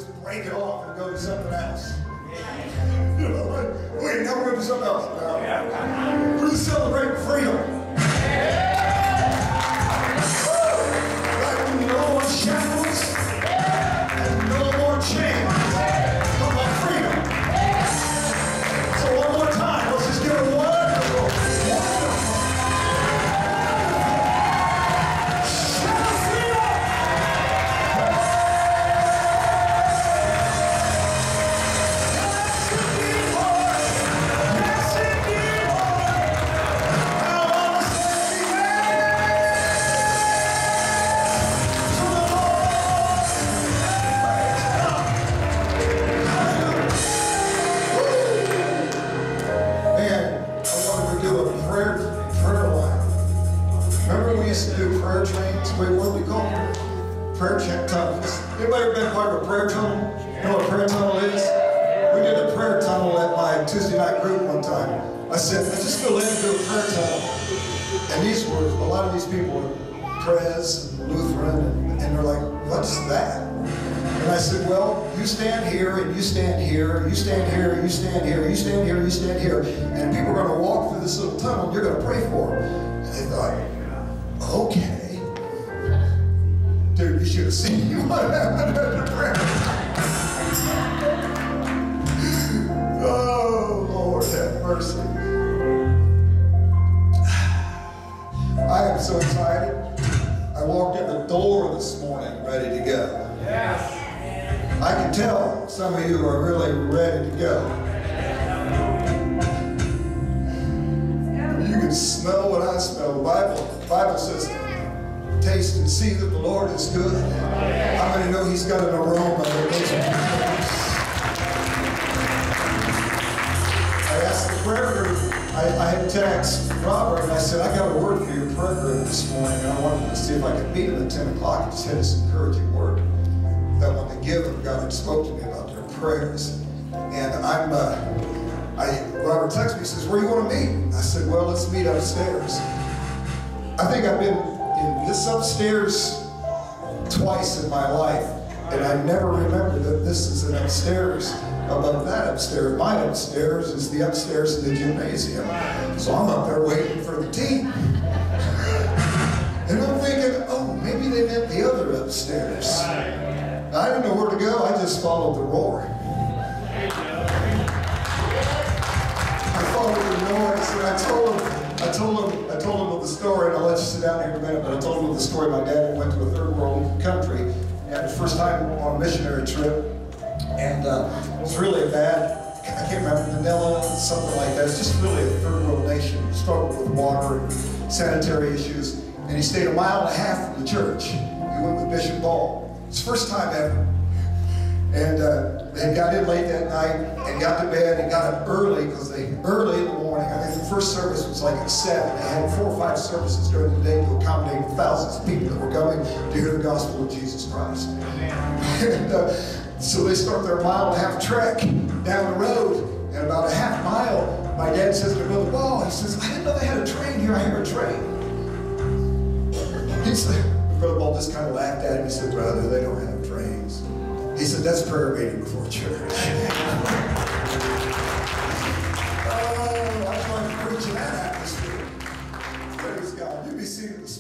just break it off and go to something else. You know what? Wait, now we're going to do something else. We're going to celebrate freedom. Like no more shackles and no more chains. Talk about freedom. So one more time, let's just give it wonderful. Anybody ever been part of a prayer tunnel? You know what a prayer tunnel is? We did a prayer tunnel at my Tuesday night group one time. I said, I just feel led to do a prayer tunnel. And a lot of these people were Pres and Lutheran, and they're like, what's that? And I said, well, you stand here, and you stand here, you stand here, you stand here, you stand here, you stand here, and people are going to walk through this little tunnel, and you're going to pray for them. And they thought, okay. Dude, you should have seen what happened at the prayer. Oh, Lord, have mercy. I am so excited. I walked in the door this morning ready to go. Yes. I can tell some of you are really ready to go. You can smell what I smell. The Bible says, taste and see that the Lord is good. How many know He's got an aroma that makes me taste? I asked the prayer group, I had texted Robert and I said, I got a word for your prayer group this morning, and I wanted to see if I could meet him at 10 o'clock and just had this encouraging word that when they give them, God had spoke to me about their prayers. And Robert texted me, he says, where do you want to meet? I said, well, let's meet upstairs. I think I've been in this upstairs twice in my life, and I never remembered that this is an upstairs above that upstairs. My upstairs is the upstairs of the gymnasium. So I'm up there waiting for the team. And I'm thinking, oh, maybe they meant the other upstairs. I didn't know where to go, I just followed the roar. I followed the noise, and I told him of the story, and I'll let you sit down here in a minute, but I told him of the story. My dad went to a third world country, and the first time on a missionary trip, and it was really bad, I can't remember, Manila, something like that. It's just really a third world nation, struggled with water and sanitary issues, and he stayed 1.5 miles from the church. He went with Bishop Ball. It's the first time ever. And they got in late that night and got to bed and got up early because early in the morning, I think the first service was like at 7. They had 4 or 5 services during the day to accommodate the thousands of people that were coming to hear the gospel of Jesus Christ. And so they start their 1.5 mile trek down the road, and about a half mile, my dad says to Brother Ball, he says, I didn't know they had a train here, I hear a train. He said, Brother Ball just kind of laughed at him, he said, brother, they don't have trains. He said, that's prayer meeting before church. Oh, I tried to preach in that atmosphere. Praise God. You be seated this